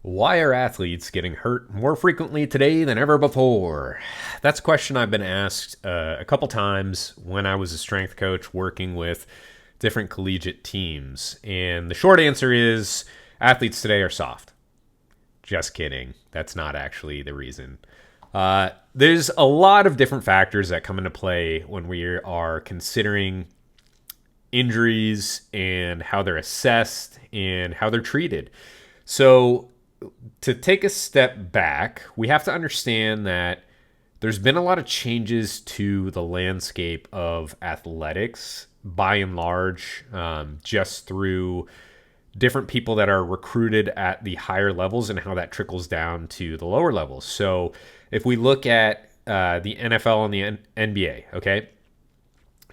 Why are athletes getting hurt more frequently today than ever before? That's a question I've been asked a couple times when I was a strength coach working with different collegiate teams. And the short answer is athletes today are soft. Just kidding. That's not actually the reason. There's a lot of different factors that come into play when we are considering injuries and how they're assessed and how they're treated. So, to take a step back, we have to understand that there's been a lot of changes to the landscape of athletics by and large, just through different people that are recruited at the higher levels and how that trickles down to the lower levels. So, if we look at the NFL and the NBA, okay,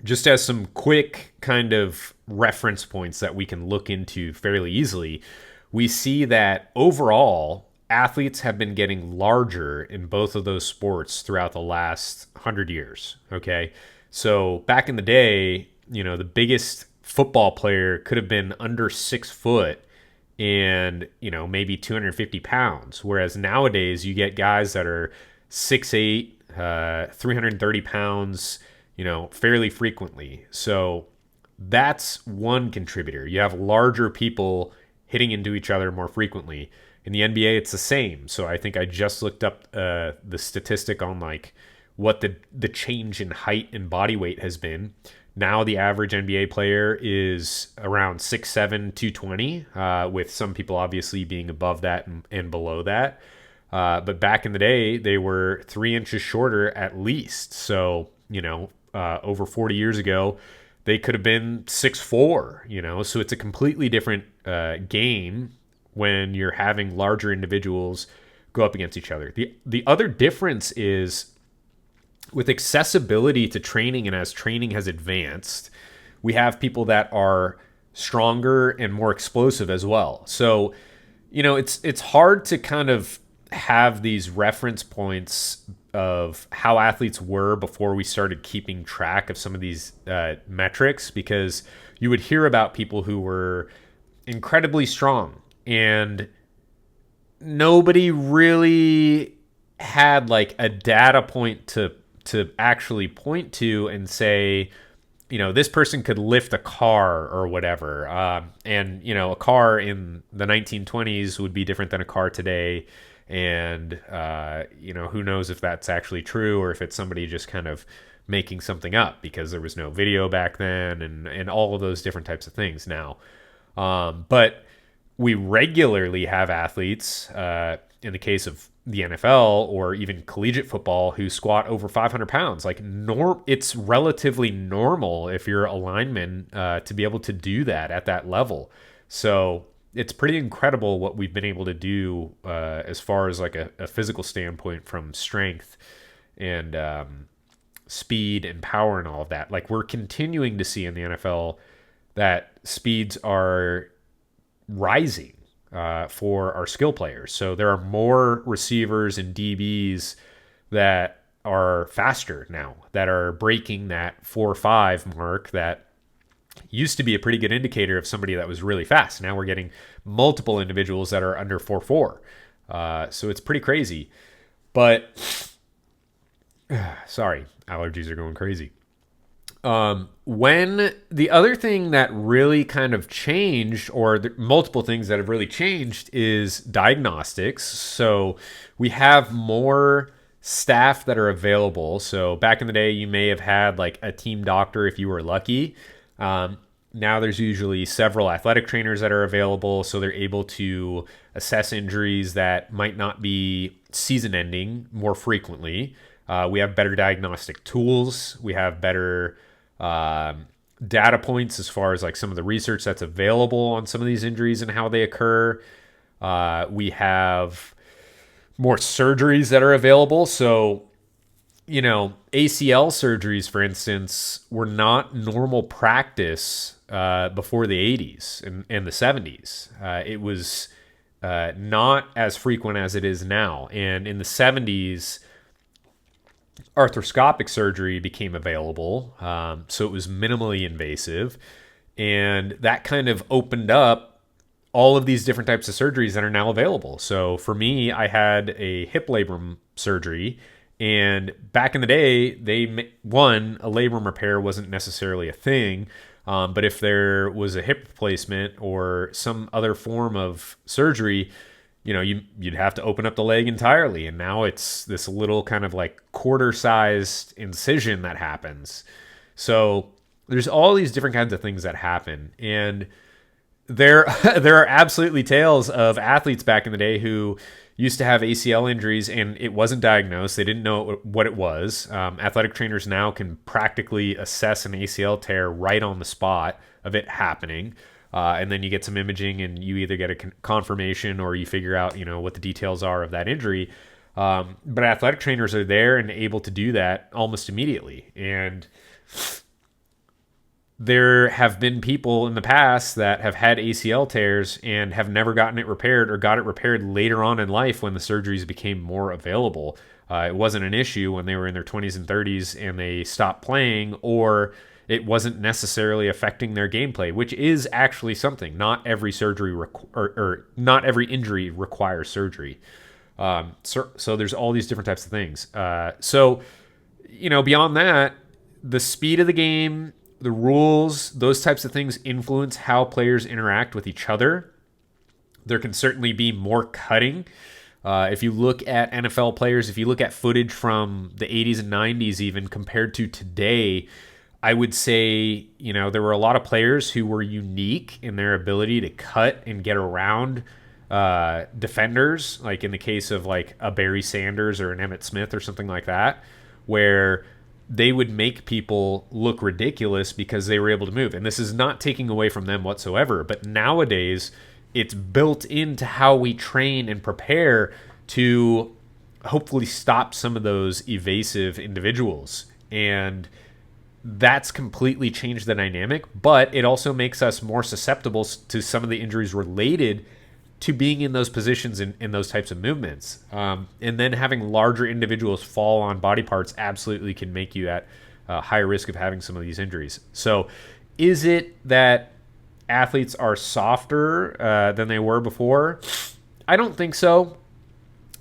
just as some quick kind of reference points that we can look into fairly easily, we see that overall, athletes have been getting larger in both of those sports throughout the last 100 years. Okay. So back in the day, the biggest football player could have been under 6 foot and, maybe 250 pounds. Whereas nowadays, you get guys that are 6'8, 330 pounds, fairly frequently. So that's one contributor. You have larger people hitting into each other more frequently. In the NBA, it's the same. So I think I just looked up the statistic on like what the change in height and body weight has been. Now the average NBA player is around 6'7", 220, with some people obviously being above that and below that. But back in the day, they were 3 inches shorter at least. So, over 40 years ago, they could have been 6'4", so it's a completely different game when you're having larger individuals go up against each other. The other difference is with accessibility to training, and as training has advanced, we have people that are stronger and more explosive as well. So, it's hard to kind of have these reference points of how athletes were before we started keeping track of some of these metrics, because you would hear about people who were incredibly strong and nobody really had like a data point to actually point to and say, this person could lift a car or whatever. And a car in the 1920s would be different than a car today. And, who knows if that's actually true or if it's somebody just kind of making something up because there was no video back then and all of those different types of things now. But we regularly have athletes, in the case of the NFL or even collegiate football, who squat over 500 pounds. Like, it's relatively normal if you're a lineman to be able to do that at that level. So it's pretty incredible what we've been able to do as far as like a physical standpoint from strength and speed and power and all of that. Like, we're continuing to see in the NFL that speeds are rising for our skill players. So there are more receivers and DBs that are faster now, that are breaking that 4.5 mark that used to be a pretty good indicator of somebody that was really fast. Now we're getting multiple individuals that are under 4.4. So it's pretty crazy. But sorry, allergies are going crazy. When the other thing that really kind of changed, or the multiple things that have really changed, is diagnostics. So we have more staff that are available. So back in the day, you may have had like a team doctor if you were lucky. Now there's usually several athletic trainers that are available, so they're able to assess injuries that might not be season ending more frequently. We have better diagnostic tools. We have better data points as far as like some of the research that's available on some of these injuries and how they occur. We have more surgeries that are available. So, ACL surgeries, for instance, were not normal practice before the 80s and the 70s. It was not as frequent as it is now. And in the 70s, arthroscopic surgery became available. So it was minimally invasive. And that kind of opened up all of these different types of surgeries that are now available. So for me, I had a hip labrum surgery, and back in the day, a labrum repair wasn't necessarily a thing. But if there was a hip replacement or some other form of surgery, you'd have to open up the leg entirely. And now it's this little kind of like quarter-sized incision that happens. So there's all these different kinds of things that happen. And there are absolutely tales of athletes back in the day who used to have ACL injuries and it wasn't diagnosed. They didn't know what it was. Athletic trainers now can practically assess an ACL tear right on the spot of it happening. And then you get some imaging and you either get a confirmation or you figure out, what the details are of that injury. But athletic trainers are there and able to do that almost immediately. And there have been people in the past that have had ACL tears and have never gotten it repaired or got it repaired later on in life when the surgeries became more available. It wasn't an issue when they were in their 20s and 30s and they stopped playing, or it wasn't necessarily affecting their gameplay, which is actually something. Not every surgery or not every injury requires surgery. So there's all these different types of things. Beyond that, the speed of the game, the rules, those types of things influence how players interact with each other. There can certainly be more cutting. If you look at NFL players, if you look at footage from the 80s and 90s even compared to today, I would say, there were a lot of players who were unique in their ability to cut and get around defenders, like in the case of like a Barry Sanders or an Emmitt Smith or something like that, where they would make people look ridiculous because they were able to move. And this is not taking away from them whatsoever, but nowadays it's built into how we train and prepare to hopefully stop some of those evasive individuals. And that's completely changed the dynamic, but it also makes us more susceptible to some of the injuries related to being in those positions in those types of movements. And then having larger individuals fall on body parts absolutely can make you at higher risk of having some of these injuries. So is it that athletes are softer than they were before? I don't think so.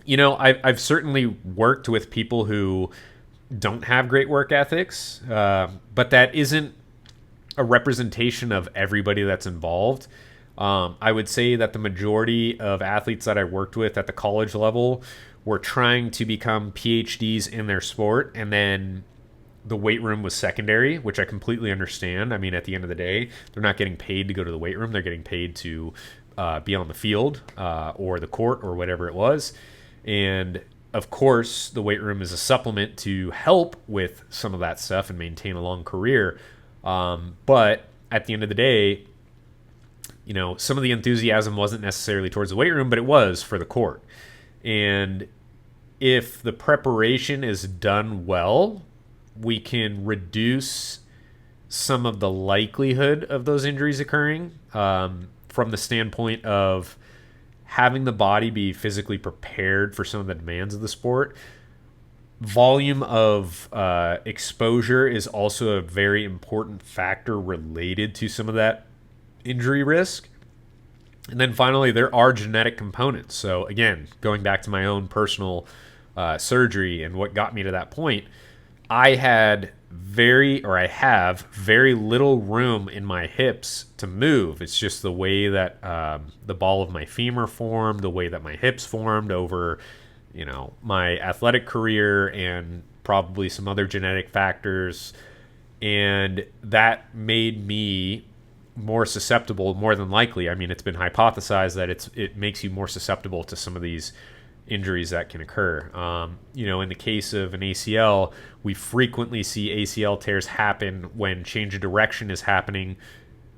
I've certainly worked with people who don't have great work ethics, but that isn't a representation of everybody that's involved. I would say that the majority of athletes that I worked with at the college level were trying to become PhDs in their sport, and then the weight room was secondary, which I completely understand. I mean, at the end of the day, they're not getting paid to go to the weight room. They're getting paid to be on the field or the court or whatever it was. And of course, the weight room is a supplement to help with some of that stuff and maintain a long career. But at the end of the day, some of the enthusiasm wasn't necessarily towards the weight room, but it was for the court. And if the preparation is done well, we can reduce some of the likelihood of those injuries occurring from the standpoint of having the body be physically prepared for some of the demands of the sport. Volume of exposure is also a very important factor related to some of that injury risk. And then finally, there are genetic components. So again, going back to my own personal surgery and what got me to that point, I have very little room in my hips to move. It's just the way that the ball of my femur formed, the way that my hips formed over, my athletic career and probably some other genetic factors. And that made me more susceptible, more than likely. I mean, it's been hypothesized that it makes you more susceptible to some of these injuries that can occur. In the case of an ACL, we frequently see ACL tears happen when change of direction is happening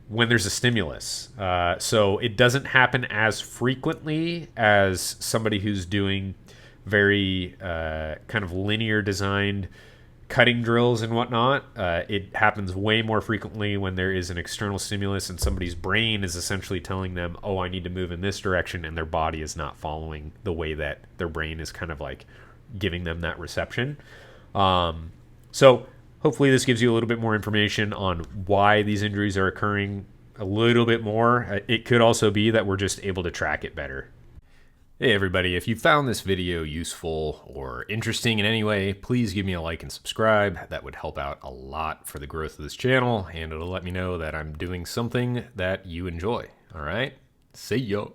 when there's a stimulus. So it doesn't happen as frequently as somebody who's doing very kind of linear designed cutting drills and whatnot. It happens way more frequently when there is an external stimulus and somebody's brain is essentially telling them, oh, I need to move in this direction, and their body is not following the way that their brain is kind of like giving them that reception. So hopefully this gives you a little bit more information on why these injuries are occurring a little bit more. It could also be that we're just able to track it better. Hey everybody, if you found this video useful or interesting in any way, please give me a like and subscribe. That would help out a lot for the growth of this channel, and it'll let me know that I'm doing something that you enjoy. All right, see ya.